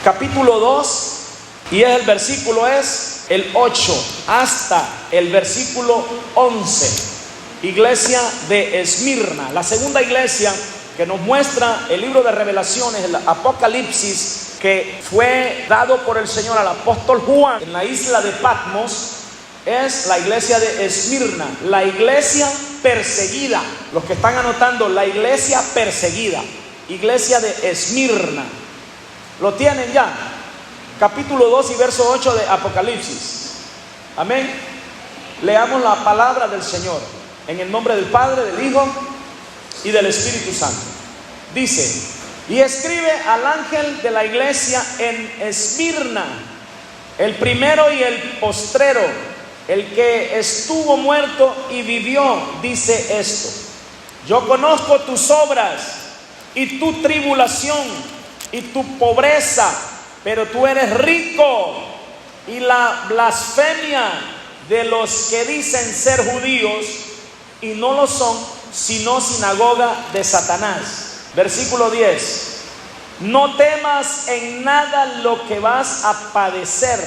capítulo 2, y el versículo es el 8 hasta el versículo 11. Iglesia de Esmirna, la segunda iglesia que nos muestra el libro de Revelaciones, el Apocalipsis, que fue dado por el Señor al apóstol Juan en la isla de Patmos, es la iglesia de Esmirna, la iglesia perseguida. Los que están anotando, la iglesia perseguida, iglesia de Esmirna. ¿Lo tienen ya? Capítulo 2 y verso 8 de Apocalipsis. Amén. Leamos la palabra del Señor en el nombre del Padre, del Hijo y del Espíritu Santo. Dice: y escribe al ángel de la iglesia en Esmirna, el primero y el postrero, el que estuvo muerto y vivió, dice esto: yo conozco tus obras y tu tribulación y tu pobreza, pero tú eres rico, y la blasfemia de los que dicen ser judíos y no lo son, sino sinagoga de Satanás. Versículo 10: no temas en nada lo que vas a padecer.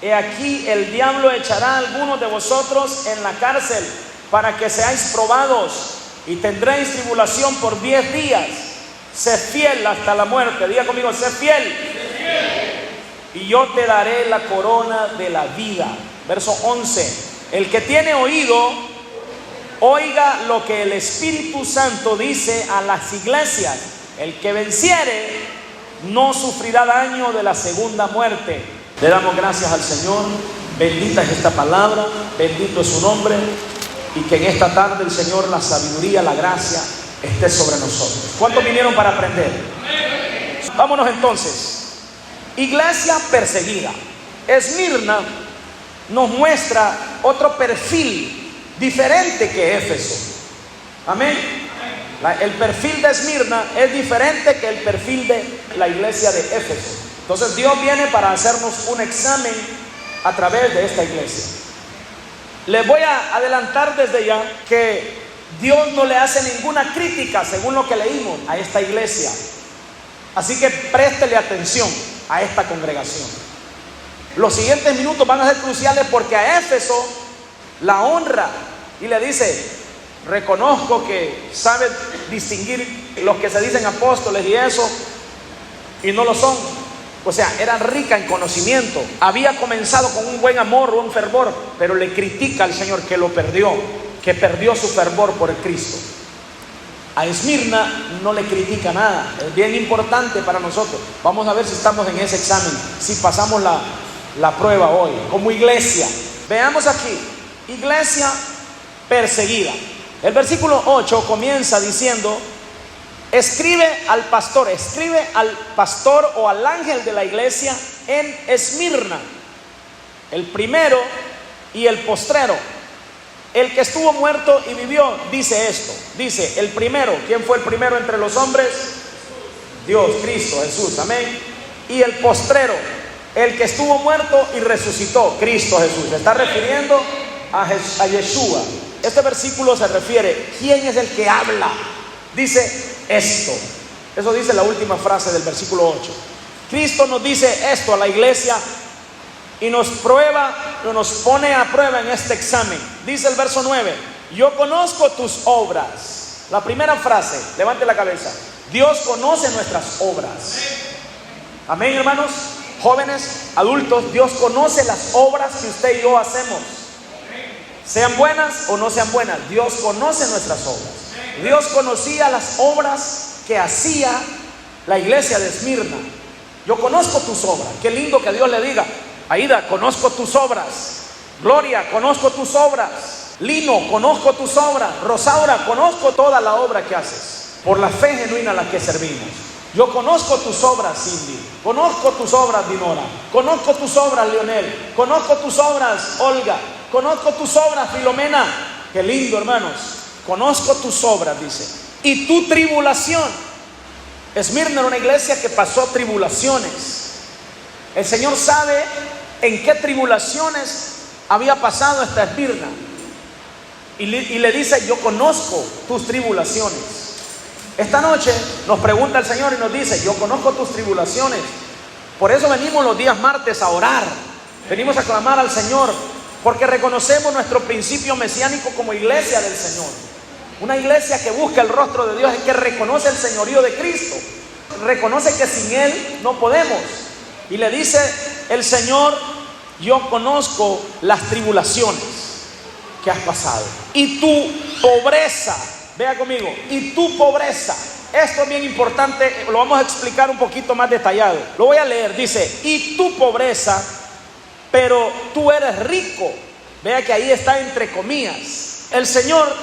He aquí, el diablo echará a algunos de vosotros en la cárcel para que seáis probados, y tendréis tribulación por 10 días. Sé fiel hasta la muerte. Diga conmigo: sé fiel, y yo te daré la corona de la vida. Verso 11: el que tiene oído, oiga lo que el Espíritu Santo dice a las iglesias. El que venciere no sufrirá daño de la segunda muerte. Le damos gracias al Señor. Bendita es esta palabra, bendito es su nombre, y que en esta tarde el Señor, la sabiduría, la gracia esté sobre nosotros. ¿Cuántos vinieron para aprender? Vámonos entonces. Iglesia perseguida. Esmirna nos muestra otro perfil diferente que Éfeso. Amén. El perfil de Esmirna es diferente que el perfil de la iglesia de Éfeso. Entonces Dios viene para hacernos un examen a través de esta iglesia. Les voy a adelantar desde ya que Dios no le hace ninguna crítica, según lo que leímos, a esta iglesia. Así que préstele atención a esta congregación. Los siguientes minutos van a ser cruciales, porque a Éfeso la honra y le dice: reconozco que sabe distinguir los que se dicen apóstoles y eso, y no lo son. O sea, era rica en conocimiento, había comenzado con un buen amor, un fervor, pero le critica al Señor que lo perdió, que perdió su fervor por el Cristo. A Esmirna no le critica nada. Es bien importante para nosotros. Vamos a ver si estamos en ese examen, si pasamos la prueba hoy como iglesia. Veamos aquí: iglesia perseguida. El versículo 8 comienza diciendo: escribe al pastor o al ángel de la iglesia en Esmirna, el primero y el postrero, el que estuvo muerto y vivió, dice esto. Dice: el primero. ¿Quién fue el primero entre los hombres? Dios, Cristo, Jesús, amén. Y el postrero, el que estuvo muerto y resucitó, Cristo Jesús. Se está refiriendo a Yeshua. Este versículo se refiere: ¿quién es el que habla? Dice esto. Eso dice la última frase del versículo 8. Cristo nos dice esto a la iglesia y nos pone a prueba en este examen. Dice el verso 9: yo conozco tus obras. La primera frase, levante la cabeza: Dios conoce nuestras obras. Amén, hermanos, jóvenes, adultos. Dios conoce las obras que usted y yo hacemos, sean buenas o no sean buenas. Dios conoce nuestras obras. Dios conocía las obras que hacía la iglesia de Esmirna. Yo conozco tus obras. Qué lindo que Dios le diga: Aida, conozco tus obras. Gloria, conozco tus obras. Lino, conozco tus obras. Rosaura, conozco toda la obra que haces, por la fe genuina a la que servimos. Yo conozco tus obras, Cindy. Conozco tus obras, Dinora. Conozco tus obras, Leonel. Conozco tus obras, Olga. Conozco tus obras, Filomena. Qué lindo, hermanos. Conozco tus obras, dice. Y tu tribulación. Esmirna era una iglesia que pasó tribulaciones. El Señor sabe en qué tribulaciones había pasado esta Esmirna. Y le dice: yo conozco tus tribulaciones. Esta noche nos pregunta el Señor y nos dice: yo conozco tus tribulaciones. Por eso venimos los días martes a orar. Venimos a clamar al Señor, porque reconocemos nuestro principio mesiánico como iglesia del Señor. Una iglesia que busca el rostro de Dios, que reconoce el señorío de Cristo, reconoce que sin Él no podemos. Y le dice el Señor: yo conozco las tribulaciones que has pasado y tu pobreza. Vea conmigo, y tu pobreza. Esto es bien importante, lo vamos a explicar un poquito más detallado. Lo voy a leer, dice: y tu pobreza, pero tú eres rico. Vea que ahí está entre comillas. El Señor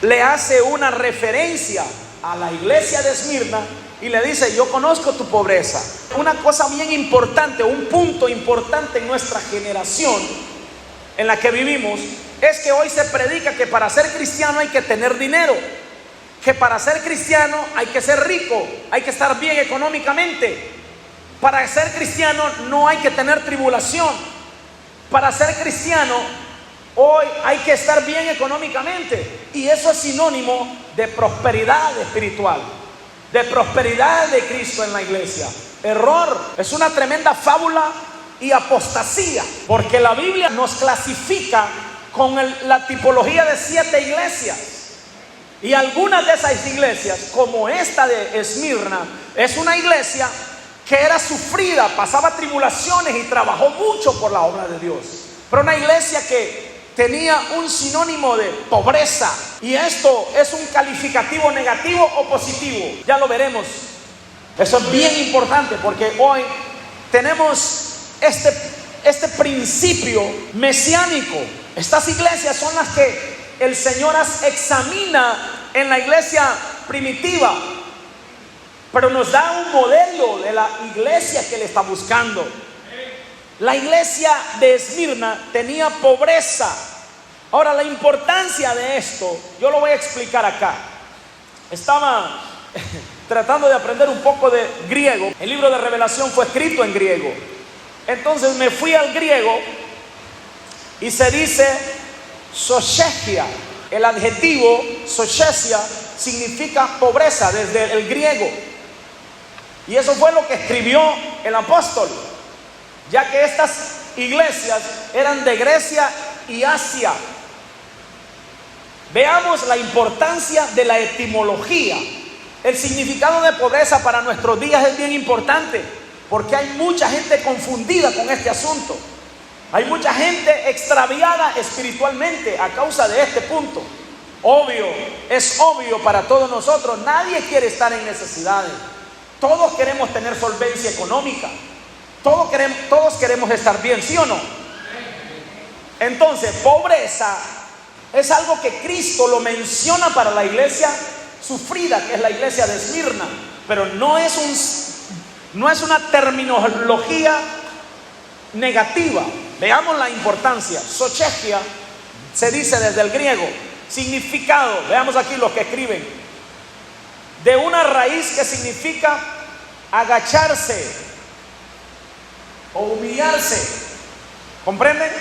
le hace una referencia a la iglesia de Esmirna y le dice: yo conozco tu pobreza. Una cosa bien importante, un punto importante en nuestra generación en la que vivimos, es que hoy se predica que para ser cristiano hay que tener dinero, que para ser cristiano hay que ser rico, hay que estar bien económicamente. Para ser cristiano no hay que tener tribulación. Para ser cristiano hoy hay que estar bien económicamente. Y eso es sinónimo de prosperidad espiritual, de prosperidad de Cristo en la iglesia. Error, es una tremenda fábula y apostasía, porque la Biblia nos clasifica con la tipología de 7 iglesias. Y algunas de esas iglesias, como esta de Esmirna, es una iglesia que era sufrida, pasaba tribulaciones y trabajó mucho por la obra de Dios. Pero una iglesia que tenía un sinónimo de pobreza. Y esto es un calificativo negativo o positivo, ya lo veremos. Eso es bien importante, porque hoy tenemos este principio mesiánico. Estas iglesias son las que el Señor examina en la iglesia primitiva, pero nos da un modelo de la iglesia que Él está buscando. La iglesia de Esmirna tenía pobreza. Ahora, la importancia de esto, yo lo voy a explicar acá. Estaba tratando de aprender un poco de griego. El libro de Revelación fue escrito en griego. Entonces me fui al griego y se dice sochesia. El adjetivo sochesia significa pobreza desde el griego. Y eso fue lo que escribió el apóstol, ya que estas iglesias eran de Grecia y Asia. Veamos la importancia de la etimología. El significado de pobreza para nuestros días es bien importante, porque hay mucha gente confundida con este asunto. Hay mucha gente extraviada espiritualmente a causa de este punto. Obvio, es obvio para todos nosotros, nadie quiere estar en necesidades. Todos queremos tener solvencia económica. Todos queremos estar bien, ¿sí o no? Entonces, pobreza es algo que Cristo lo menciona para la iglesia sufrida, que es la iglesia de Esmirna. Pero no es una terminología negativa. Veamos la importancia. Sochesia se dice desde el griego. Significado, veamos aquí los que escriben. De una raíz que significa agacharse o humillarse. ¿Comprenden?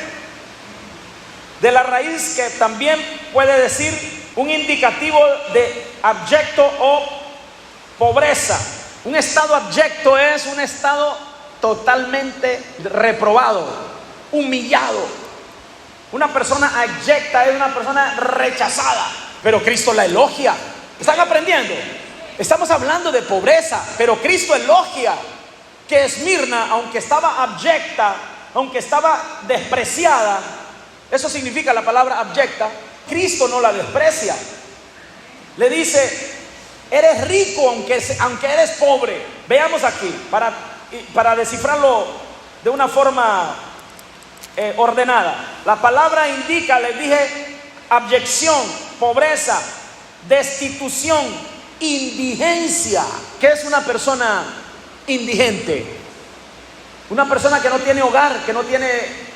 De la raíz que también puede decir un indicativo de abyecto o pobreza. Un estado abyecto es un estado totalmente reprobado, humillado. Una persona abyecta es una persona rechazada, pero Cristo la elogia. ¿Están aprendiendo? Estamos hablando de pobreza, pero Cristo elogia que Esmirna, aunque estaba abyecta, aunque estaba despreciada, eso significa la palabra abyecta, Cristo no la desprecia. Le dice: eres rico aunque eres pobre. Veamos aquí, para descifrarlo de una forma ordenada. La palabra indica, les dije, abyección, pobreza, destitución, indigencia. ¿Qué es una persona indigente? Una persona que no tiene hogar, que no tiene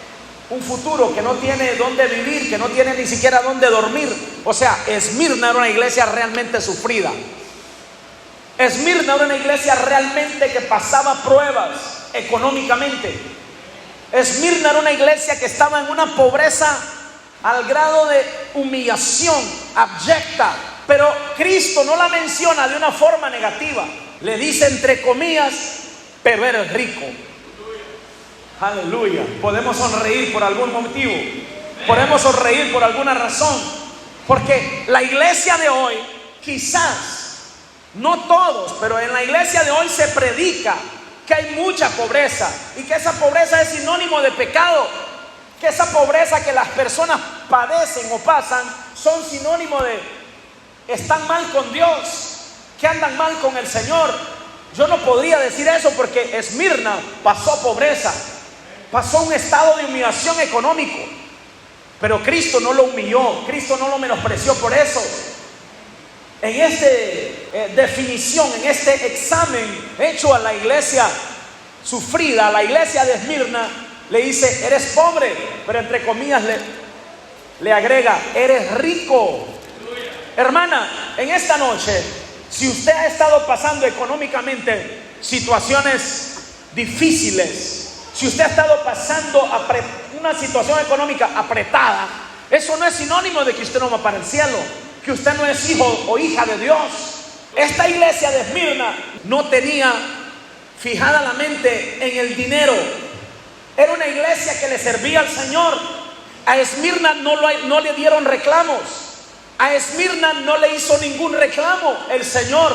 un futuro, que no tiene dónde vivir, que no tiene ni siquiera dónde dormir. O sea, Esmirna era una iglesia realmente sufrida. Esmirna era una iglesia realmente que pasaba pruebas económicamente. Esmirna era una iglesia que estaba en una pobreza al grado de humillación, abyecta. Pero Cristo no la menciona de una forma negativa. Le dice entre comillas pero eres rico. Aleluya. Podemos sonreír por algún motivo, podemos sonreír por alguna razón, porque la iglesia de hoy, quizás, no todos, pero en la iglesia de hoy se predica que hay mucha pobreza y que esa pobreza es sinónimo de pecado, que esa pobreza que las personas padecen o pasan son sinónimo de están mal con Dios, que andan mal con el Señor. Yo no podría decir eso porque Esmirna pasó pobreza, pasó un estado de humillación económico, pero Cristo no lo humilló, Cristo no lo menospreció por eso. En esta definición, en este examen hecho a la iglesia sufrida, a la iglesia de Esmirna, le dice, eres pobre, pero entre comillas le agrega, eres rico. Hermana, en esta noche, si usted ha estado pasando económicamente situaciones difíciles, si usted ha estado pasando una situación económica apretada, eso no es sinónimo de que usted no va para el cielo, que usted no es hijo o hija de Dios. Esta iglesia de Esmirna no tenía fijada la mente en el dinero. Era una iglesia que le servía al Señor. A Esmirna no le dieron reclamos. A Esmirna no le hizo ningún reclamo el Señor.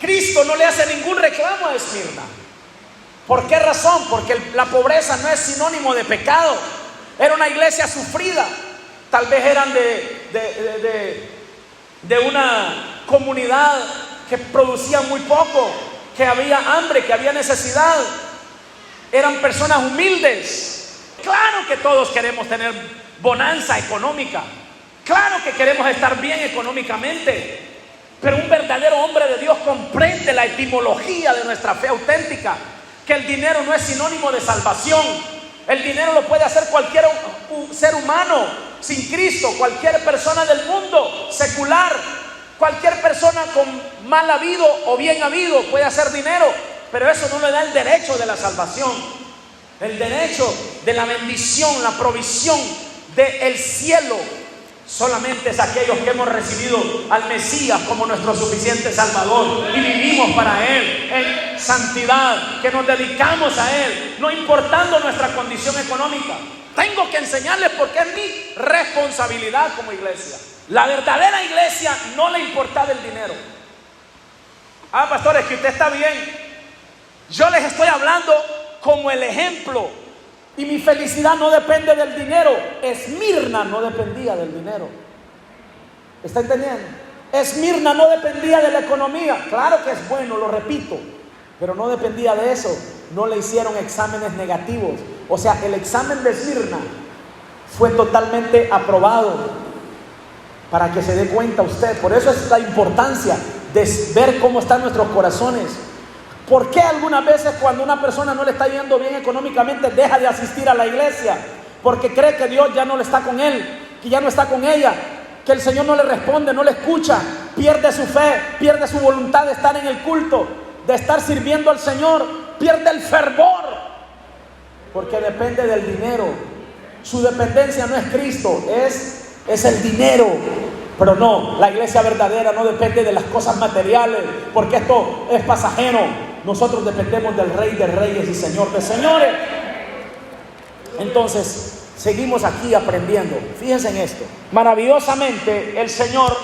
Cristo no le hace ningún reclamo a Esmirna. ¿Por qué razón? Porque la pobreza no es sinónimo de pecado. Era una iglesia sufrida. Tal vez eran de una comunidad que producía muy poco, que había hambre, que había necesidad. Eran personas humildes. Claro que todos queremos tener bonanza económica, claro que queremos estar bien económicamente, pero un verdadero hombre de Dios comprende la etimología de nuestra fe auténtica, que el dinero no es sinónimo de salvación. El dinero lo puede hacer cualquier ser humano sin Cristo, cualquier persona del mundo secular, cualquier persona con mal habido o bien habido puede hacer dinero, pero eso no le da el derecho de la salvación, el derecho de la bendición, la provisión del cielo. Solamente es aquellos que hemos recibido al Mesías como nuestro suficiente Salvador y vivimos para Él en santidad, que nos dedicamos a Él, no importando nuestra condición económica. Tengo que enseñarles porque es mi responsabilidad como iglesia. La verdadera iglesia no le importa el dinero. Pastores, que usted está bien. Yo les estoy hablando como el ejemplo. Y mi felicidad no depende del dinero. Esmirna no dependía del dinero. ¿Está entendiendo? Esmirna no dependía de la economía. Claro que es bueno, lo repito, pero no dependía de eso. No le hicieron exámenes negativos. O sea, el examen de Esmirna fue totalmente aprobado, para que se dé cuenta usted. Por eso es la importancia de ver cómo están nuestros corazones. ¿Por qué algunas veces cuando una persona no le está yendo bien económicamente deja de asistir a la iglesia? Porque cree que Dios ya no le está con él, que ya no está con ella, que el Señor no le responde, no le escucha, pierde su fe, pierde su voluntad de estar en el culto, de estar sirviendo al Señor, pierde el fervor, porque depende del dinero. Su dependencia no es Cristo, es el dinero. Pero no, la iglesia verdadera no depende de las cosas materiales, porque esto es pasajero. Nosotros dependemos del Rey de Reyes y Señor de Señores. Entonces, seguimos aquí aprendiendo. Fíjense en esto. Maravillosamente, el Señor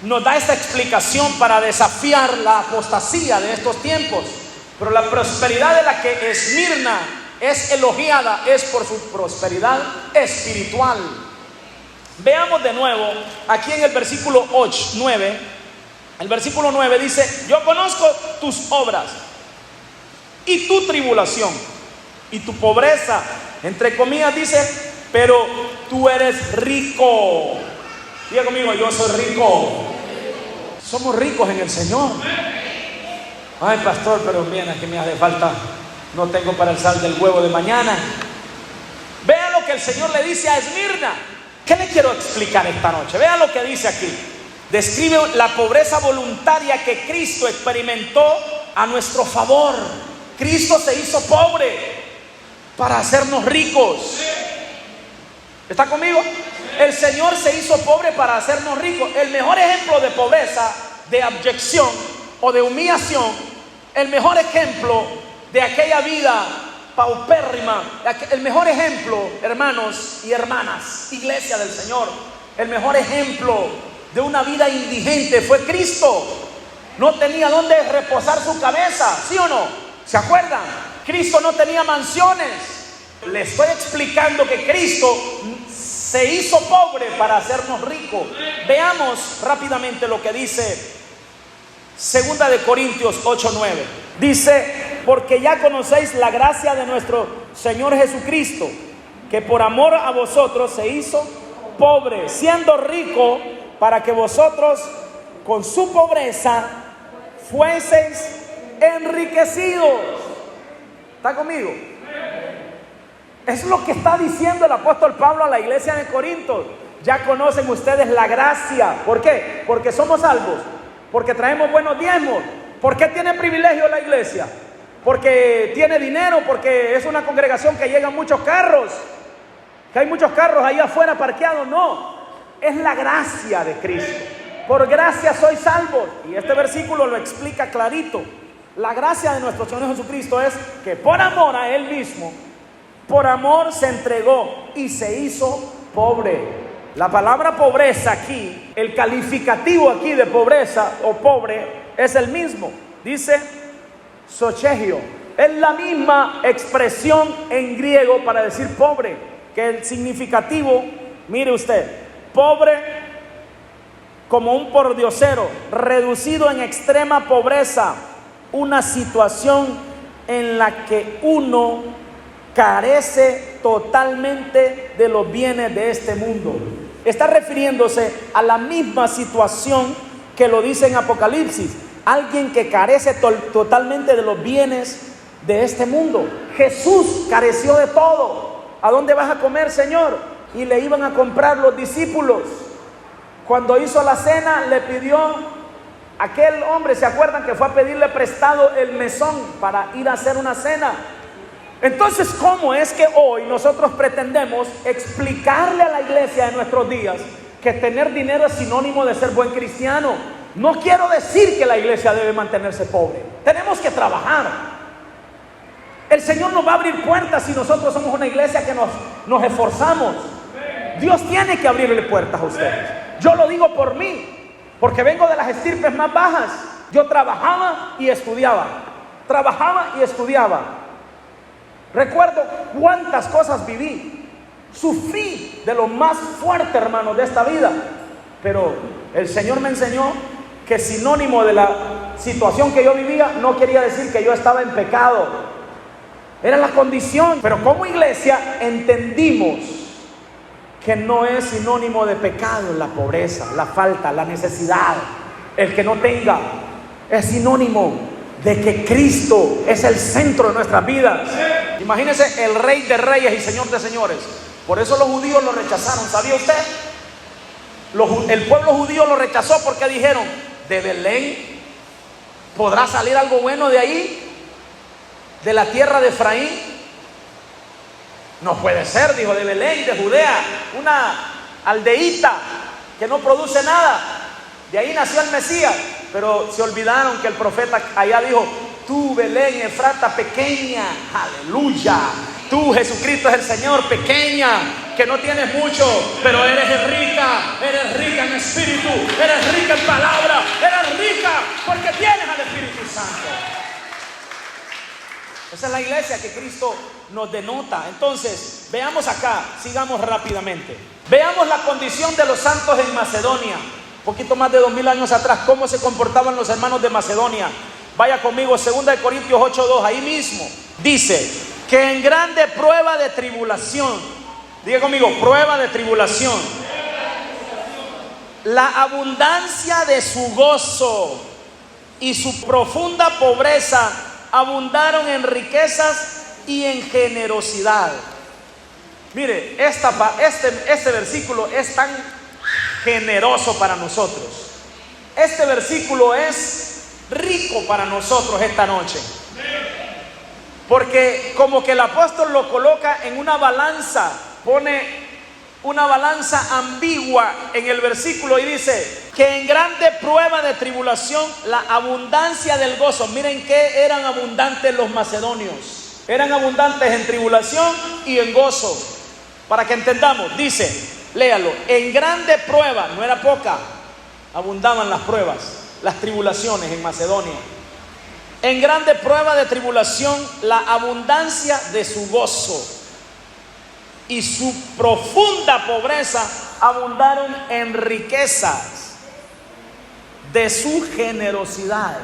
nos da esta explicación para desafiar la apostasía de estos tiempos. Pero la prosperidad de la que Esmirna es elogiada es por su prosperidad espiritual. Veamos de nuevo aquí en el versículo 9. El versículo 9 dice: yo conozco tus obras y tu tribulación y tu pobreza. Entre comillas dice, pero tú eres rico. Diga conmigo, yo soy rico. Somos ricos en el Señor. Ay, pastor, pero bien, es que me hace falta. No tengo para el sal del huevo de mañana. Vea lo que el Señor le dice a Esmirna. ¿Qué le quiero explicar esta noche? Vea lo que dice aquí. Describe la pobreza voluntaria que Cristo experimentó a nuestro favor. Cristo se hizo pobre para hacernos ricos. ¿Está conmigo? El Señor se hizo pobre para hacernos ricos. El mejor ejemplo de pobreza, de abyección o de humillación el mejor ejemplo de aquella vida paupérrima, el mejor ejemplo, hermanos y hermanas, iglesia del Señor, el mejor ejemplo de una vida indigente fue Cristo. No tenía dónde reposar su cabeza, ¿sí o no? ¿Se acuerdan? Cristo no tenía mansiones. Le estoy explicando que Cristo se hizo pobre para hacernos ricos. Veamos rápidamente lo que dice 2 de Corintios 8:9. Dice: porque ya conocéis la gracia de nuestro Señor Jesucristo, que por amor a vosotros se hizo pobre, siendo rico, para que vosotros con su pobreza fueseis enriquecidos. ¿Está conmigo? Es lo que está diciendo el apóstol Pablo a la iglesia de Corinto. Ya conocen ustedes la gracia. ¿Por qué? Porque somos salvos, porque traemos buenos diezmos. ¿Por qué tiene privilegio la iglesia? Porque tiene dinero, porque es una congregación que llegan muchos carros, que hay muchos carros ahí afuera parqueados. No, es la gracia de Cristo. Por gracia sois salvos. Y este versículo lo explica clarito. La gracia de nuestro Señor Jesucristo es que por amor a Él mismo, por amor se entregó y se hizo pobre. La palabra pobreza aquí, el calificativo aquí de pobreza o pobre es el mismo. Dice sochegio. Es la misma expresión en griego para decir pobre, que el significativo, mire usted, pobre como un pordiosero, reducido en extrema pobreza, una situación en la que uno carece totalmente de los bienes de este mundo. Está refiriéndose a la misma situación que lo dice en Apocalipsis. Alguien que carece totalmente de los bienes de este mundo. Jesús careció de todo. ¿A dónde vas a comer, Señor? Y le iban a comprar los discípulos. Cuando hizo la cena, le pidió aquel hombre, ¿se acuerdan? Que fue a pedirle prestado el mesón para ir a hacer una cena. Entonces, ¿cómo es que hoy nosotros pretendemos explicarle a la iglesia de nuestros días que tener dinero es sinónimo de ser buen cristiano? No quiero decir que la iglesia debe mantenerse pobre. Tenemos que trabajar. El Señor nos va a abrir puertas si nosotros somos una iglesia que nos esforzamos. Dios tiene que abrirle puertas a ustedes. Yo lo digo por mí, porque vengo de las estirpes más bajas. Yo trabajaba y estudiaba. Trabajaba y estudiaba. Recuerdo cuántas cosas viví. Sufrí de lo más fuerte, hermano, de esta vida. Pero el Señor me enseñó que sinónimo de la situación que yo vivía no quería decir que yo estaba en pecado. Era la condición. Pero como iglesia entendimos que no es sinónimo de pecado la pobreza, la falta, la necesidad, el que no tenga. Es sinónimo de que Cristo es el centro de nuestras vidas. Imagínense, el Rey de Reyes y Señor de Señores. Por eso los judíos lo rechazaron. ¿Sabía usted? El pueblo judío lo rechazó porque dijeron: ¿de Belén podrá salir algo bueno de ahí? ¿De la tierra de Efraín? No puede ser, dijo, de Belén, de Judea, una aldeíta que no produce nada. De ahí nació el Mesías. Pero se olvidaron que el profeta allá dijo: tú, Belén, Efrata, pequeña, aleluya. Tú, Jesucristo es el Señor, pequeña, que no tienes mucho, pero eres rica en espíritu, eres rica en palabra, eres rica porque tienes al Espíritu Santo. Esa es la iglesia que Cristo nos denota. Entonces, veamos acá, sigamos rápidamente. Veamos la condición de los santos en Macedonia. Un poquito más de 2000 años atrás, cómo se comportaban los hermanos de Macedonia. Vaya conmigo, 2 de Corintios 8:2, ahí mismo. Dice que en grande prueba de tribulación, diga conmigo, prueba de tribulación, la abundancia de su gozo y su profunda pobreza abundaron en riquezas y en generosidad. Mire, este versículo es tan generoso para nosotros. Este versículo es rico para nosotros esta noche, porque como que el apóstol lo coloca en una balanza, pone una balanza ambigua en el versículo y dice que en grande prueba de tribulación la abundancia del gozo. Miren que eran abundantes los macedonios. Eran abundantes en tribulación y en gozo. Para que entendamos, dice, léalo, en grande prueba, no era poca, abundaban las pruebas, las tribulaciones en Macedonia. En grande prueba de tribulación la abundancia de su gozo y su profunda pobreza abundaron en riquezas de su generosidad.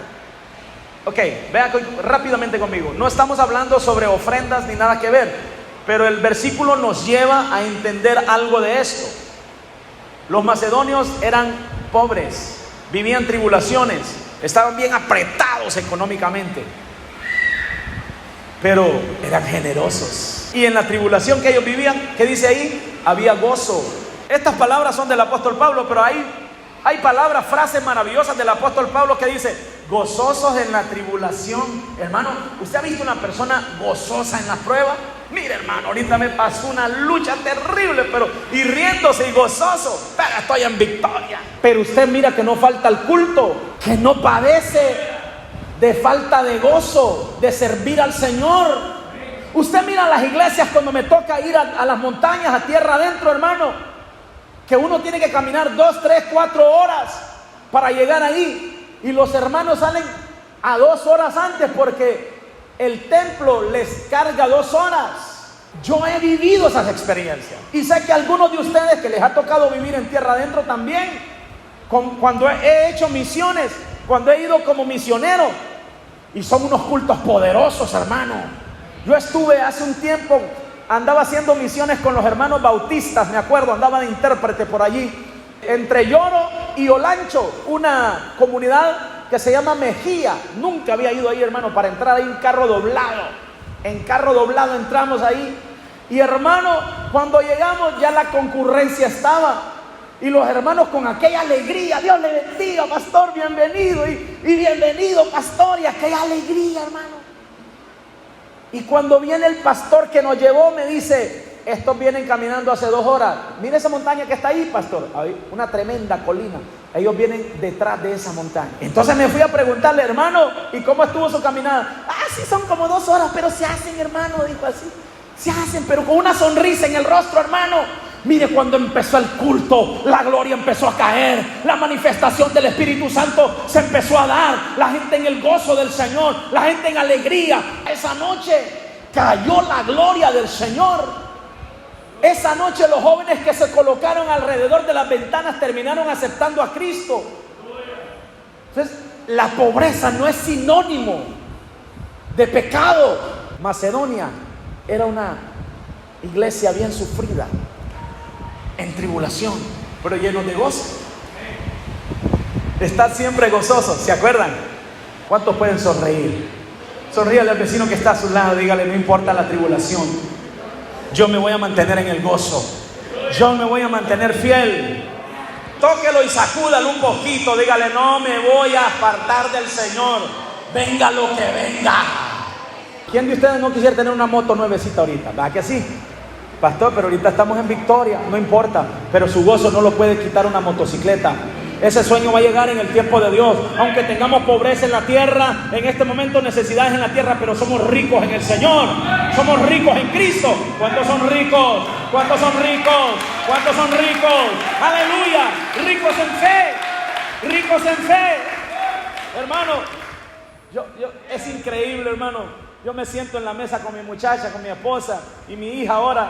Ok, vea rápidamente conmigo. No estamos hablando sobre ofrendas ni nada que ver, pero el versículo nos lleva a entender algo de esto. Los macedonios eran pobres, vivían tribulaciones, estaban bien apretados económicamente, pero eran generosos. Y en la tribulación que ellos vivían, ¿qué dice ahí? Había gozo. Estas palabras son del apóstol Pablo, pero hay palabras, frases maravillosas del apóstol Pablo que dice, gozosos en la tribulación. Hermano, ¿usted ha visto una persona gozosa en las pruebas? Mire, hermano, ahorita me pasó una lucha terrible, pero y riéndose y gozoso, pero estoy en victoria. Pero usted mira que no falta el culto, que no padece de falta de gozo, de servir al Señor. Usted mira las iglesias cuando me toca ir a las montañas, a tierra adentro, hermano, que uno tiene que caminar 2, 3, 4 horas para llegar ahí, y los hermanos salen a 2 horas antes porque el templo les carga 2 horas. Yo he vivido esas experiencias y sé que algunos de ustedes que les ha tocado vivir en tierra adentro también, cuando he hecho misiones, cuando he ido como misionero, y son unos cultos poderosos, hermano. Yo estuve hace un tiempo, andaba haciendo misiones con los hermanos bautistas, me acuerdo, andaba de intérprete por allí, entre Lloro y Olancho, una comunidad que se llama Mejía. Nunca había ido ahí, hermano, para entrar ahí en carro doblado. En carro doblado entramos ahí. Y hermano, cuando llegamos ya la concurrencia estaba. Y los hermanos con aquella alegría, Dios le bendiga, pastor, bienvenido. Y bienvenido, pastor, y aquella alegría, hermano. Y cuando viene el pastor que nos llevó, me dice, estos vienen caminando hace 2 horas. Mira esa montaña que está ahí, pastor. Hay una tremenda colina. Ellos vienen detrás de esa montaña. Entonces me fui a preguntarle, hermano, ¿y cómo estuvo su caminada? Sí, son como 2 horas, pero se hacen, hermano, dijo así. Se hacen, pero con una sonrisa en el rostro, hermano. Mire, cuando empezó el culto, la gloria empezó a caer, la manifestación del Espíritu Santo se empezó a dar, la gente en el gozo del Señor, la gente en alegría. Esa noche cayó la gloria del Señor. Esa noche los jóvenes que se colocaron alrededor de las ventanas terminaron aceptando a Cristo. Entonces, la pobreza no es sinónimo de pecado. Macedonia era una iglesia bien sufrida, en tribulación, pero lleno de gozo. Estad siempre gozosos, ¿se acuerdan? ¿Cuántos pueden sonreír? Sonríale al vecino que está a su lado, dígale, no importa la tribulación, yo me voy a mantener en el gozo, yo me voy a mantener fiel. Tóquelo y sacúdalo un poquito, dígale, no me voy a apartar del Señor, venga lo que venga. ¿Quién de ustedes no quisiera tener una moto nuevecita ahorita? ¿Verdad que sí? Pastor, pero ahorita estamos en victoria, no importa, pero su gozo no lo puede quitar una motocicleta. Ese sueño va a llegar en el tiempo de Dios. Aunque tengamos pobreza en la tierra, en este momento necesidades en la tierra, pero somos ricos en el Señor, somos ricos en Cristo. ¿Cuántos son ricos? ¿Cuántos son ricos? ¿Cuántos son ricos? Aleluya, ricos en fe, ricos en fe. Hermano, es increíble, hermano. Yo me siento en la mesa con mi muchacha, con mi esposa y mi hija ahora,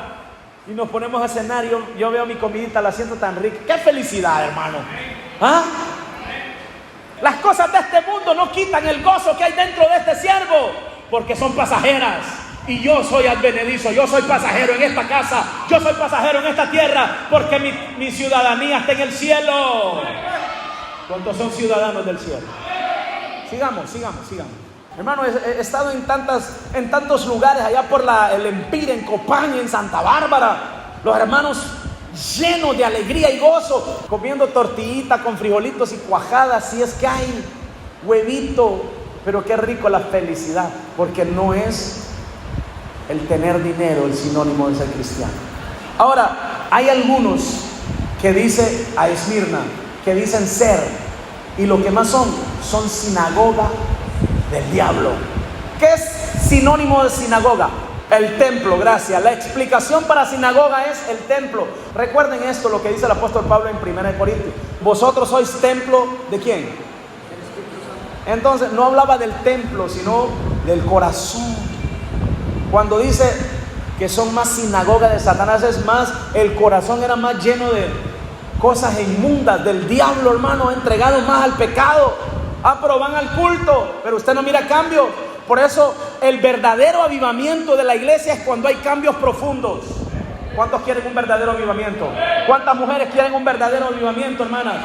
y nos ponemos a cenar, y yo veo mi comidita, la siento tan rica. ¡Qué felicidad, hermano! ¿Ah? Las cosas de este mundo no quitan el gozo que hay dentro de este siervo, porque son pasajeras. Y yo soy advenedizo, yo soy pasajero en esta casa, yo soy pasajero en esta tierra, porque mi ciudadanía está en el cielo. ¿Cuántos son ciudadanos del cielo? Sigamos. Hermano, he estado en tantos lugares, allá por el Empire, en Copán, en Santa Bárbara. Los hermanos llenos de alegría y gozo, comiendo tortillita con frijolitos y cuajadas, si es que hay huevito. Pero qué rico la felicidad, porque no es el tener dinero el sinónimo de ser cristiano. Ahora, hay algunos que dice a Esmirna, que dicen ser, y lo que más son sinagoga del diablo. ¿Qué es sinónimo de sinagoga? El templo, gracias. La explicación para sinagoga es el templo. Recuerden esto, lo que dice el apóstol Pablo en 1 Corintios. Vosotros sois templo ¿de quién? Entonces no hablaba del templo, sino del corazón. Cuando dice que son más sinagoga de Satanás, es más, el corazón era más lleno de cosas inmundas del diablo, hermano, entregado más al pecado. Pero van al culto, pero usted no mira cambios. Por eso el verdadero avivamiento de la iglesia es cuando hay cambios profundos. ¿Cuántos quieren un verdadero avivamiento? ¿Cuántas mujeres quieren un verdadero avivamiento, hermanas?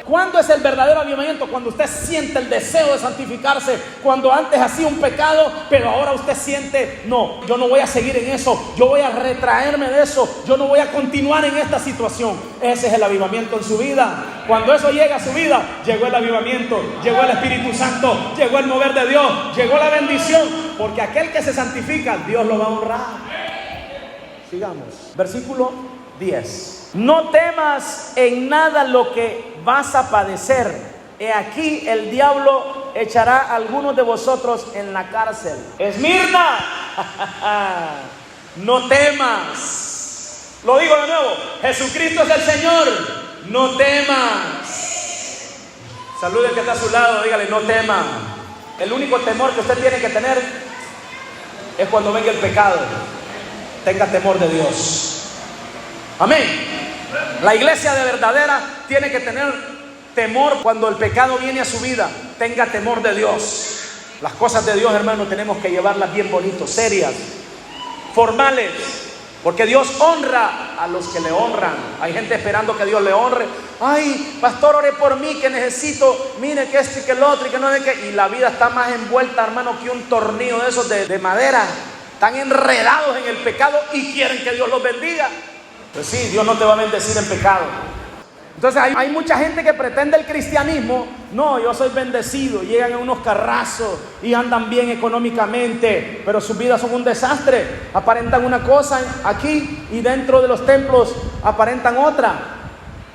¿Cuándo es el verdadero avivamiento? Cuando usted siente el deseo de santificarse. Cuando antes hacía un pecado, pero ahora usted siente, no, yo no voy a seguir en eso, yo voy a retraerme de eso, yo no voy a continuar en esta situación. Ese es el avivamiento en su vida. Cuando eso llega a su vida, llegó el avivamiento, llegó el Espíritu Santo, llegó el mover de Dios, llegó la bendición. Porque aquel que se santifica, Dios lo va a honrar. Sigamos. Versículo 10. No temas en nada lo que vas a padecer. He aquí el diablo echará a algunos de vosotros en la cárcel. Esmirna, no temas. Lo digo de nuevo, Jesucristo es el Señor. No temas. Salude al que está a su lado, dígale, no tema. El único temor que usted tiene que tener es cuando venga el pecado. Tenga temor de Dios. Amén. La iglesia de verdadera tiene que tener temor cuando el pecado viene a su vida. Tenga temor de Dios. Las cosas de Dios, hermano, tenemos que llevarlas bien bonitos, serias, formales, porque Dios honra a los que le honran. Hay gente esperando que Dios le honre. Ay, pastor, ore por mí que necesito, mire que esto y que el otro y que no sé qué. Y la vida está más envuelta, hermano, que un tornillo de esos de madera. Están enredados en el pecado y quieren que Dios los bendiga. Pues sí, Dios no te va a bendecir en pecado. Entonces hay mucha gente que pretende el cristianismo. No, yo soy bendecido. Llegan en unos carrazos y andan bien económicamente, pero sus vidas son un desastre. Aparentan una cosa aquí y dentro de los templos aparentan otra.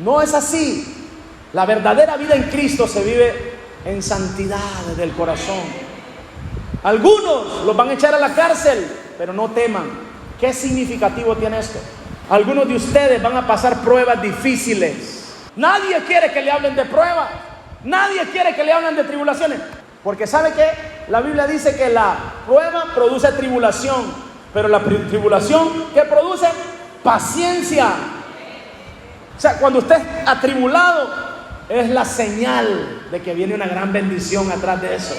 No es así. La verdadera vida en Cristo se vive en santidad del corazón. Algunos los van a echar a la cárcel, pero no teman. ¿Qué significativo tiene esto? Algunos de ustedes van a pasar pruebas difíciles. Nadie quiere que le hablen de pruebas. Nadie quiere que le hablen de tribulaciones. Porque ¿sabe qué? La Biblia dice que la prueba produce tribulación. Pero la tribulación, ¿qué produce? Paciencia. O sea, cuando usted es atribulado, es la señal de que viene una gran bendición atrás de eso.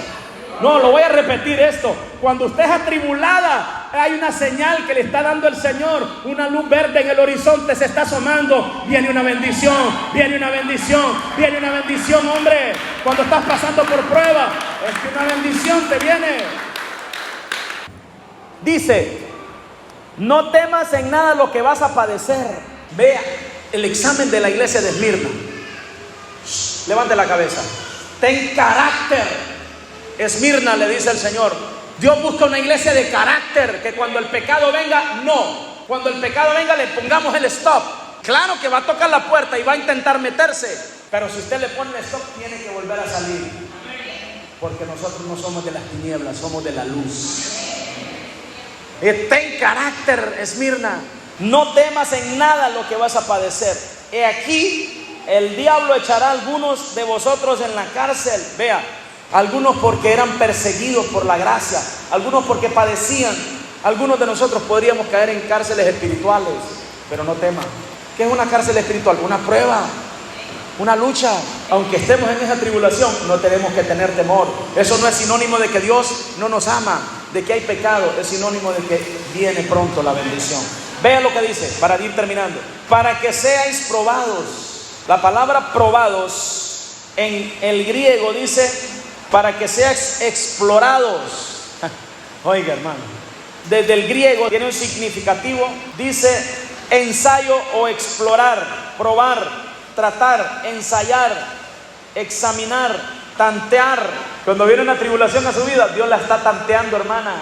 No, lo voy a repetir esto. Cuando usted es atribulada, hay una señal que le está dando el Señor. Una luz verde en el horizonte se está asomando. Viene una bendición, viene una bendición, viene una bendición, hombre. Cuando estás pasando por prueba, es que una bendición te viene. Dice, no temas en nada lo que vas a padecer. Vea el examen de la iglesia de Esmirna. Levante la cabeza. Ten carácter. Esmirna, le dice el Señor. Dios busca una iglesia de carácter, que cuando el pecado venga, no. Cuando el pecado venga, le pongamos el stop. Claro que va a tocar la puerta y va a intentar meterse, pero si usted le pone el stop, tiene que volver a salir. Porque nosotros no somos de las tinieblas, somos de la luz. Ten carácter, Esmirna. No temas en nada lo que vas a padecer. He aquí, el diablo echará a algunos de vosotros en la cárcel. Vea. Algunos porque eran perseguidos por la gracia, algunos porque padecían. Algunos de nosotros podríamos caer en cárceles espirituales, pero no teman. ¿Qué es una cárcel espiritual? Una prueba, una lucha. Aunque estemos en esa tribulación, no tenemos que tener temor. Eso no es sinónimo de que Dios no nos ama, de que hay pecado. Es sinónimo de que viene pronto la bendición. Vean lo que dice, para ir terminando. Para que seáis probados. La palabra probados en el griego dice para que seáis explorados. Oiga, hermano, desde el griego tiene un significativo. Dice ensayo o explorar, probar, tratar, ensayar, examinar, tantear. Cuando viene una tribulación a su vida, Dios la está tanteando, hermana.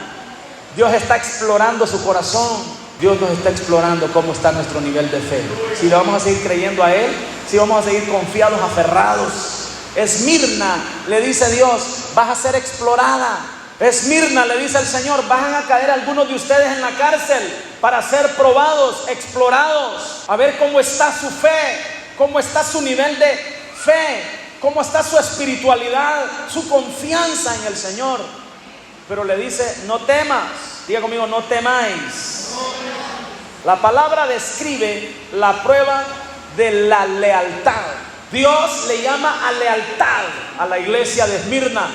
Dios está explorando su corazón. Dios nos está explorando cómo está nuestro nivel de fe. Si le vamos a seguir creyendo a Él, si vamos a seguir confiados, aferrados. Esmirna, le dice Dios, vas a ser explorada. Esmirna, le dice el Señor, van a caer algunos de ustedes en la cárcel para ser probados, explorados, a ver cómo está su fe, cómo está su nivel de fe, cómo está su espiritualidad, su confianza en el Señor. Pero le dice, no temas. Diga conmigo, no temáis. La palabra describe la prueba de la lealtad. Dios le llama a lealtad a la iglesia de Esmirna.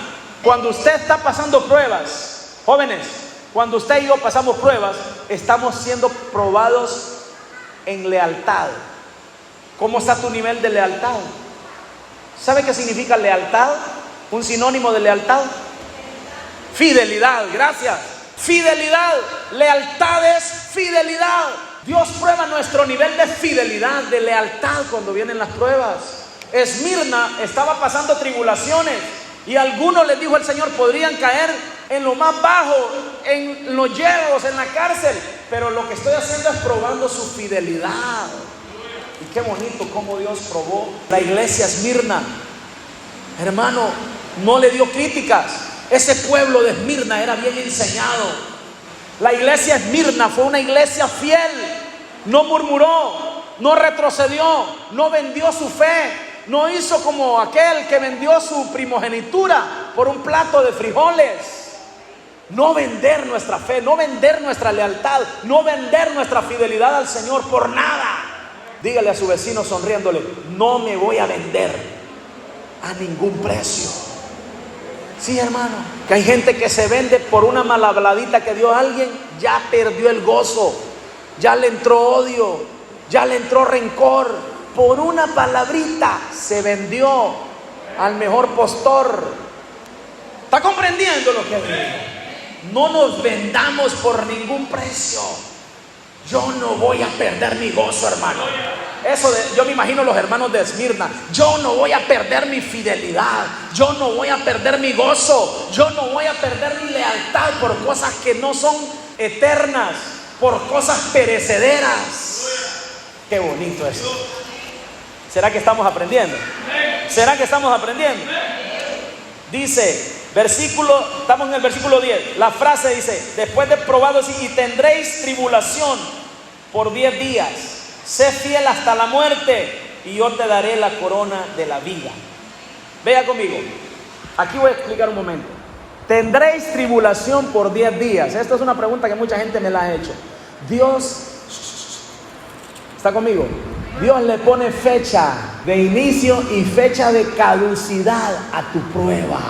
Cuando usted está pasando pruebas, jóvenes, cuando usted y yo pasamos pruebas, estamos siendo probados en lealtad. ¿Cómo está tu nivel de lealtad? ¿Sabe qué significa lealtad? Un sinónimo de lealtad. Fidelidad, gracias. Fidelidad, lealtad es fidelidad. Dios prueba nuestro nivel de fidelidad, de lealtad cuando vienen las pruebas. Esmirna estaba pasando tribulaciones y algunos, les dijo el Señor, podrían caer en lo más bajo, en los hierros, en la cárcel. Pero lo que estoy haciendo es probando su fidelidad. Y qué bonito cómo Dios probó la iglesia Esmirna. Hermano, no le dio críticas. Ese pueblo de Esmirna era bien enseñado. La iglesia Esmirna fue una iglesia fiel. No murmuró, no retrocedió, no vendió su fe. No hizo como aquel que vendió su primogenitura por un plato de frijoles. No vender nuestra fe, no vender nuestra lealtad, no vender nuestra fidelidad al Señor por nada. Dígale a su vecino sonriéndole, no me voy a vender a ningún precio. Sí, hermano, que hay gente que se vende por una malhabladita que dio a alguien, ya perdió el gozo, ya le entró odio, ya le entró rencor. Por una palabrita se vendió al mejor postor. ¿Está comprendiendo lo que digo? No nos vendamos por ningún precio. Yo no voy a perder mi gozo, hermano. Yo me imagino los hermanos de Esmirna. Yo no voy a perder mi fidelidad. Yo no voy a perder mi gozo. Yo no voy a perder mi lealtad por cosas que no son eternas, por cosas perecederas. Qué bonito esto. ¿Será que estamos aprendiendo? ¿Será que estamos aprendiendo? Dice, estamos en el versículo 10. La frase dice, después de probado, y tendréis tribulación por 10 días. Sé fiel hasta la muerte y yo te daré la corona de la vida. Vea conmigo. Aquí voy a explicar un momento. Tendréis tribulación por 10 días. Esta es una pregunta que mucha gente me la ha hecho. Dios, ¿está conmigo? Dios le pone fecha de inicio y fecha de caducidad a tu prueba.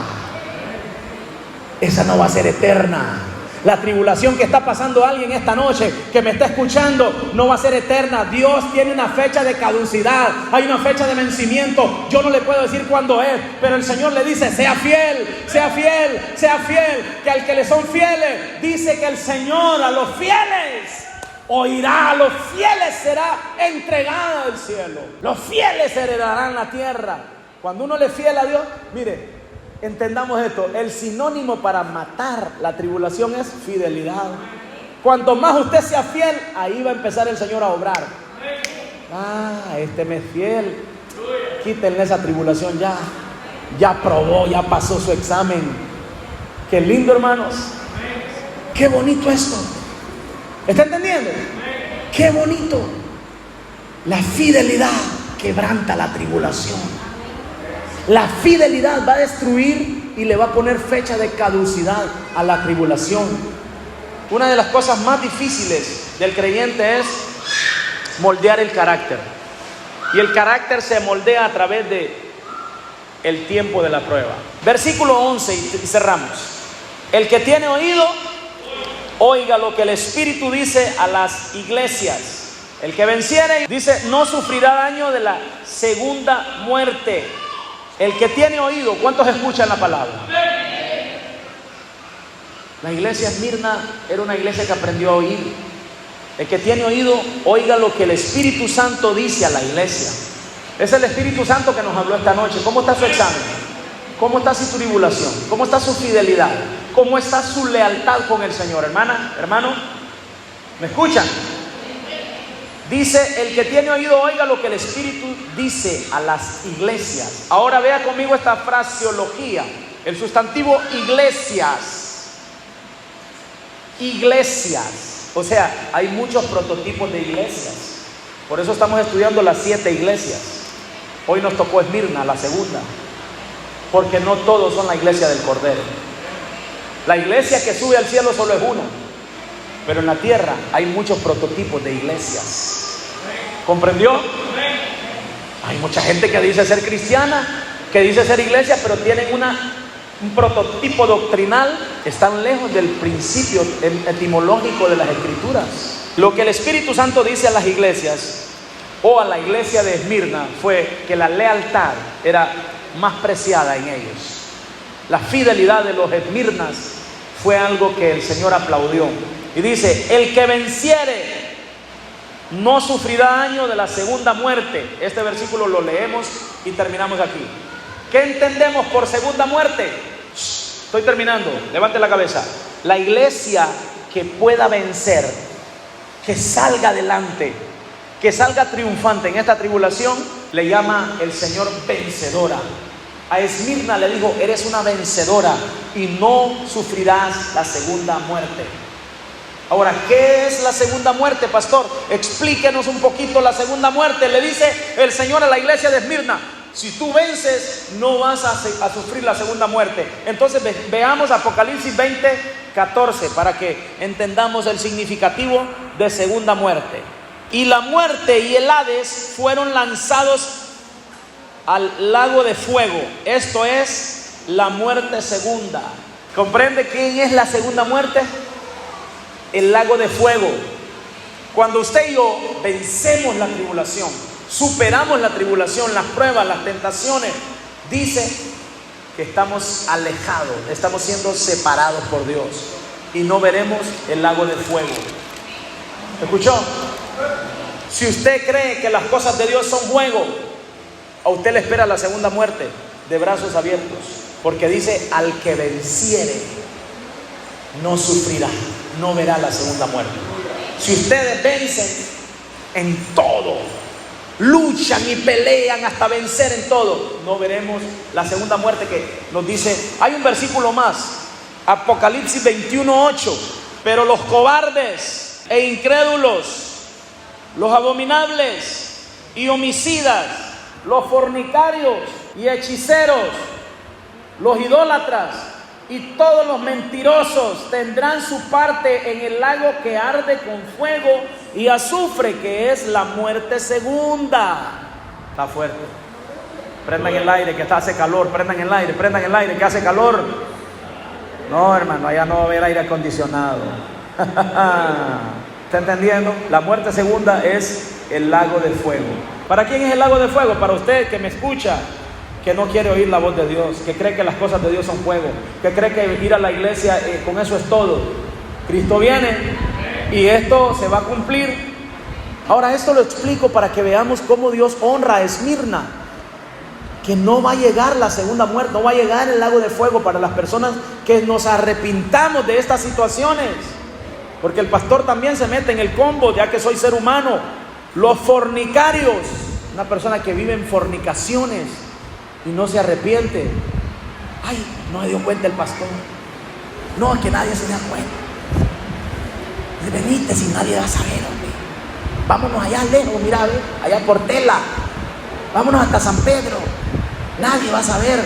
Esa no va a ser eterna. La tribulación que está pasando alguien esta noche, que me está escuchando, no va a ser eterna. Dios tiene una fecha de caducidad, hay una fecha de vencimiento. Yo no le puedo decir cuándo es, pero el Señor le dice, sea fiel, sea fiel, sea fiel. Que al que le son fieles, dice que el Señor a los fieles oirá, a los fieles será entregada el cielo. Los fieles heredarán la tierra. Cuando uno le es fiel a Dios, mire, entendamos esto, el sinónimo para matar la tribulación es fidelidad. Cuanto más usted sea fiel, ahí va a empezar el Señor a obrar. Este me es fiel, quítenle esa tribulación ya probó, ya pasó su examen. Qué lindo, hermanos, qué bonito esto. ¿Está entendiendo? Qué bonito. La fidelidad quebranta la tribulación. La fidelidad va a destruir y le va a poner fecha de caducidad a la tribulación. Una de las cosas más difíciles del creyente es moldear el carácter. Y el carácter se moldea a través de el tiempo de la prueba. Versículo 11 y cerramos. El que tiene oído, oiga lo que el Espíritu dice a las iglesias. El que venciere, dice, no sufrirá daño de la segunda muerte. El que tiene oído, ¿cuántos escuchan la palabra? La iglesia Esmirna era una iglesia que aprendió a oír. El que tiene oído, oiga lo que el Espíritu Santo dice a la iglesia. Es el Espíritu Santo que nos habló esta noche. ¿Cómo está su examen? ¿Cómo está su tribulación? ¿Cómo está su fidelidad? ¿Cómo está su lealtad con el Señor? Hermana, hermano, ¿Me escuchan? Dice, el que tiene oído oiga lo que el Espíritu dice a las iglesias. Ahora vea conmigo esta fraseología, el sustantivo iglesias. Iglesias, o sea, hay muchos prototipos de iglesias. Por eso estamos estudiando las 7 iglesias. Hoy nos tocó Esmirna, la segunda, porque no todos son la iglesia del Cordero. La iglesia que sube al cielo solo es una, pero en la tierra hay muchos prototipos de iglesias. ¿Comprendió? Hay mucha gente que dice ser cristiana, que dice ser iglesia, pero tienen un prototipo doctrinal. Están lejos del principio etimológico de las Escrituras. Lo que el Espíritu Santo dice a las iglesias, o a la iglesia de Esmirna, fue que la lealtad era más preciada en ellos. La fidelidad de los Esmirnas fue algo que el Señor aplaudió. Y dice, el que venciere no sufrirá daño de la segunda muerte. Este versículo lo leemos y terminamos aquí. ¿Qué entendemos por segunda muerte? Estoy terminando, levante la cabeza. La iglesia que pueda vencer, que salga adelante, que salga triunfante en esta tribulación, le llama el Señor vencedora. A Esmirna le dijo, eres una vencedora y no sufrirás la segunda muerte. Ahora, ¿qué es la segunda muerte, pastor? Explíquenos un poquito la segunda muerte. Le dice el Señor a la iglesia de Esmirna, si tú vences, no vas a sufrir la segunda muerte. Entonces veamos Apocalipsis 20:14 para que entendamos el significativo de segunda muerte. Y la muerte y el Hades fueron lanzados al lago de fuego. Esto es la muerte segunda. ¿Comprende quién es la segunda muerte? El lago de fuego. Cuando usted y yo vencemos la tribulación, superamos la tribulación, las pruebas, las tentaciones, dice que estamos alejados, estamos siendo separados por Dios y no veremos el lago de fuego. ¿Escuchó? Si usted cree que las cosas de Dios son juego, a usted le espera la segunda muerte de brazos abiertos, porque dice, al que venciere no sufrirá, no verá la segunda muerte. Si ustedes vencen en todo, luchan y pelean hasta vencer en todo, no veremos la segunda muerte que nos dice. Hay un versículo más, Apocalipsis 21:8. Pero los cobardes e incrédulos, los abominables y homicidas, los fornicarios y hechiceros, los idólatras y todos los mentirosos tendrán su parte en el lago que arde con fuego y azufre, que es la muerte segunda. Está fuerte. Prendan el aire que hace calor. Prendan el aire que hace calor. No, hermano, allá no va a haber aire acondicionado. ¿Está entendiendo? La muerte segunda es el lago de fuego. ¿Para quién es el lago de fuego? Para usted que me escucha, que no quiere oír la voz de Dios, que cree que las cosas de Dios son fuego, que cree que ir a la iglesia con eso es todo. Cristo viene y esto se va a cumplir. Ahora, esto lo explico para que veamos cómo Dios honra a Esmirna, que no va a llegar la segunda muerte, no va a llegar el lago de fuego para las personas que nos arrepintamos de estas situaciones, porque el pastor también se mete en el combo, ya que soy ser humano. Los fornicarios, una persona que vive en fornicaciones y no se arrepiente. Ay, no me dio cuenta el pastor. No, es que nadie se da cuenta. Venite si nadie va a saber, hombre. Vámonos allá lejos, mira, allá por Tela. Vámonos hasta San Pedro. Nadie va a saber.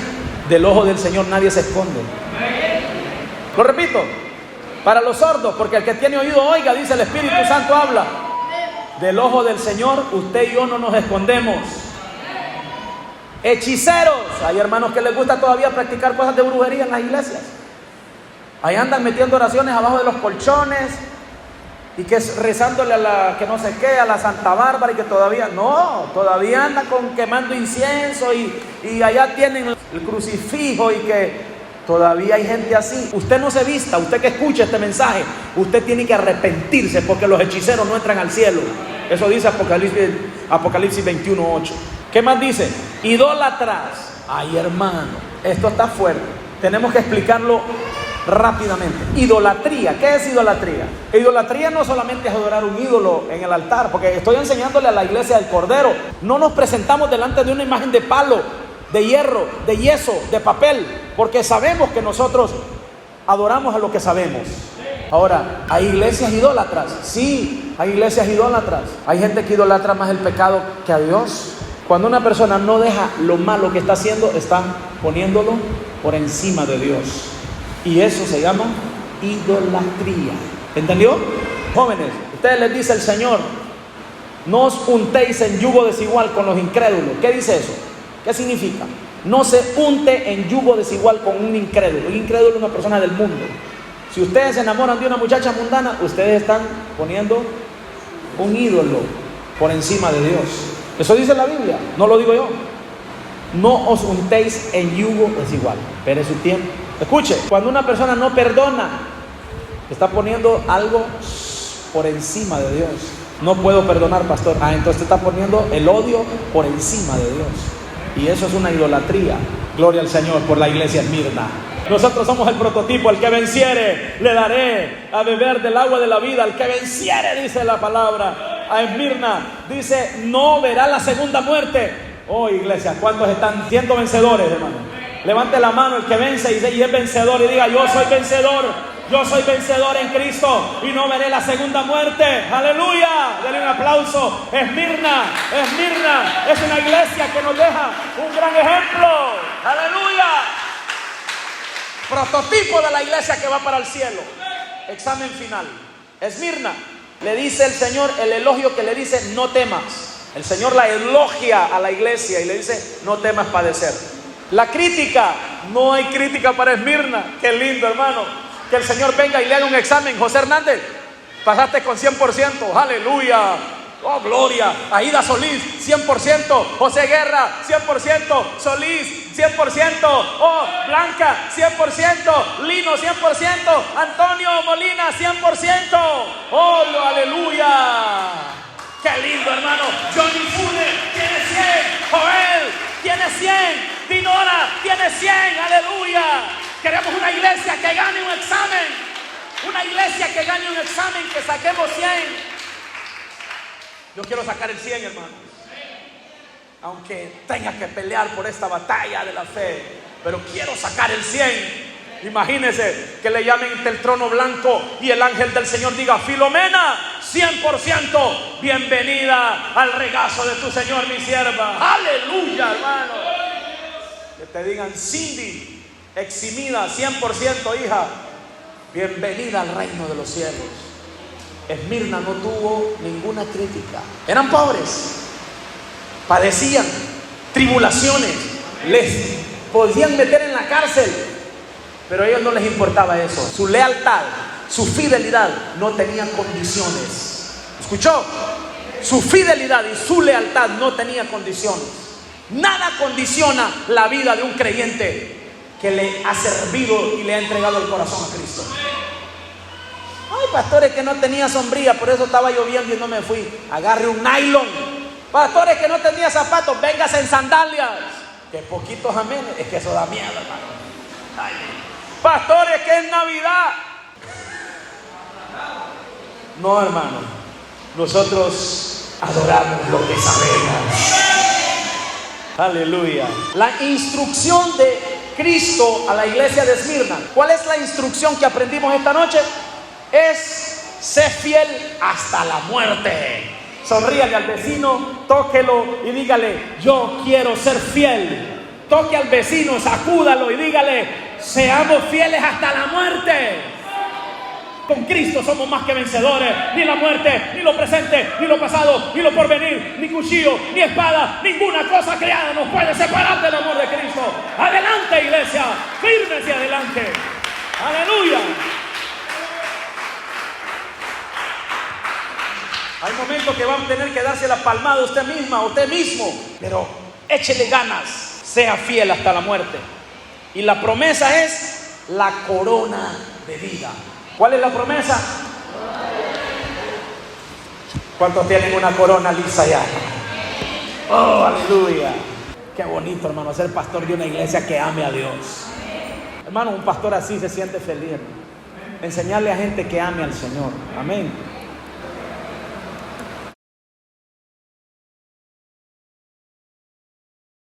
Del ojo del Señor nadie se esconde. Lo repito, para los sordos, porque el que tiene oído oiga, dice el Espíritu Santo habla. Del ojo del Señor usted y yo no nos escondemos. Hechiceros, hay hermanos que les gusta todavía practicar cosas de brujería en las iglesias. Ahí andan metiendo oraciones abajo de los colchones y que rezándole a la que no sé qué, a la Santa Bárbara, y que todavía andan quemando incienso y allá tienen el crucifijo, y que todavía hay gente así. Usted no se vista, usted que escucha este mensaje, usted tiene que arrepentirse, porque los hechiceros no entran al cielo. Eso dice Apocalipsis 21:8. ¿Qué más dice? Idólatras. Ay, hermano, esto está fuerte. Tenemos que explicarlo rápidamente. Idolatría. ¿Qué es idolatría? Idolatría no solamente es adorar un ídolo en el altar, porque estoy enseñándole a la iglesia del Cordero. No nos presentamos delante de una imagen de palo, de hierro, de yeso, de papel, porque sabemos que nosotros adoramos a lo que sabemos. Ahora, ¿hay iglesias idólatras? Sí, hay iglesias idólatras. Hay gente que idolatra más el pecado que a Dios. Cuando una persona no deja lo malo que está haciendo, están poniéndolo por encima de Dios. Y eso se llama idolatría. ¿Entendió? Jóvenes, ustedes les dice el Señor: no os untéis en yugo desigual con los incrédulos. ¿Qué dice eso? ¿Qué significa? No se unte en yugo desigual con un incrédulo. Un incrédulo es una persona del mundo. Si ustedes se enamoran de una muchacha mundana, ustedes están poniendo un ídolo por encima de Dios. Eso dice la Biblia, no lo digo yo. No os untéis en yugo desigual. Espere su tiempo. Escuche, cuando una persona no perdona, está poniendo algo por encima de Dios. No puedo perdonar, pastor. Entonces está poniendo el odio por encima de Dios. Y eso es una idolatría. Gloria al Señor por la iglesia Esmirna. Nosotros somos el prototipo. El que venciere, le daré a beber del agua de la vida. El que venciere, dice la palabra. A Esmirna dice: no verá la segunda muerte. Oh, iglesia, ¿cuántos están siendo vencedores, hermano? Levante la mano el que vence y es vencedor, y diga: yo soy vencedor. Yo soy vencedor en Cristo y no veré la segunda muerte. ¡Aleluya! Denle un aplauso. Esmirna es una iglesia que nos deja un gran ejemplo. ¡Aleluya! Prototipo de la iglesia que va para el cielo. Examen final. Esmirna, le dice el Señor el elogio que le dice: no temas. El Señor la elogia a la iglesia y le dice: no temas padecer. La crítica, no hay crítica para Esmirna. Qué lindo, hermano. Que el Señor venga y le haga un examen. José Hernández, pasaste con 100%. Aleluya. Oh, gloria. Aida Solís, 100%. José Guerra, 100%. Solís, 100%. Oh, Blanca, 100%. Lino, 100%. Antonio Molina, 100%. Oh, aleluya. Qué lindo, hermano. Johnny Funes tiene 100. Joel tiene 100. Dinora tiene 100. Aleluya. Queremos una iglesia que gane un examen. Una iglesia que gane un examen, que saquemos 100. Yo quiero sacar el 100, hermano. Aunque tenga que pelear por esta batalla de la fe, pero quiero sacar el 100. Imagínense que le llamen del trono blanco y el ángel del Señor diga: Filomena, 100%, bienvenida al regazo de tu Señor, mi sierva. Aleluya, hermano. Que te digan: Cindy, eximida, 100%, hija, bienvenida al reino de los cielos. Esmirna no tuvo ninguna crítica. Eran pobres, padecían tribulaciones, les podían meter en la cárcel, pero a ellos no les importaba eso. Su lealtad, su fidelidad no tenía condiciones. ¿Escuchó? Su fidelidad y su lealtad no tenía condiciones. Nada condiciona la vida de un creyente que le ha servido y le ha entregado el corazón a Cristo. Ay, pastores, que no tenía sombría, por eso estaba lloviendo y no me fui. Agarre un nylon. Pastores, que no tenía zapatos, véngase en sandalias. Que poquitos amén, es que eso da miedo, hermano. Ay. Pastores, que es Navidad. No, hermano, nosotros adoramos lo que sabemos. Aleluya. La instrucción de Cristo a la iglesia de Esmirna. ¿Cuál es la instrucción que aprendimos esta noche? Es: sé fiel hasta la muerte. Sonríale al vecino, tóquelo y dígale: yo quiero ser fiel. Toque al vecino, sacúdalo y dígale: seamos fieles hasta la muerte. Con Cristo somos más que vencedores. Ni la muerte, ni lo presente, ni lo pasado, ni lo porvenir, ni cuchillo, ni espada, ninguna cosa creada nos puede separar del amor de Cristo. Adelante, iglesia, firme hacia adelante. Aleluya. Hay momentos que van a tener que darse la palmada a usted misma, a usted mismo, pero échele ganas, sea fiel hasta la muerte. Y la promesa es la corona de vida. ¿Cuál es la promesa? ¿Cuántos tienen una corona lisa ya? Oh, aleluya. Qué bonito, hermano, ser pastor de una iglesia que ame a Dios. Hermano, un pastor así se siente feliz, hermano. Enseñarle a gente que ame al Señor. Amén.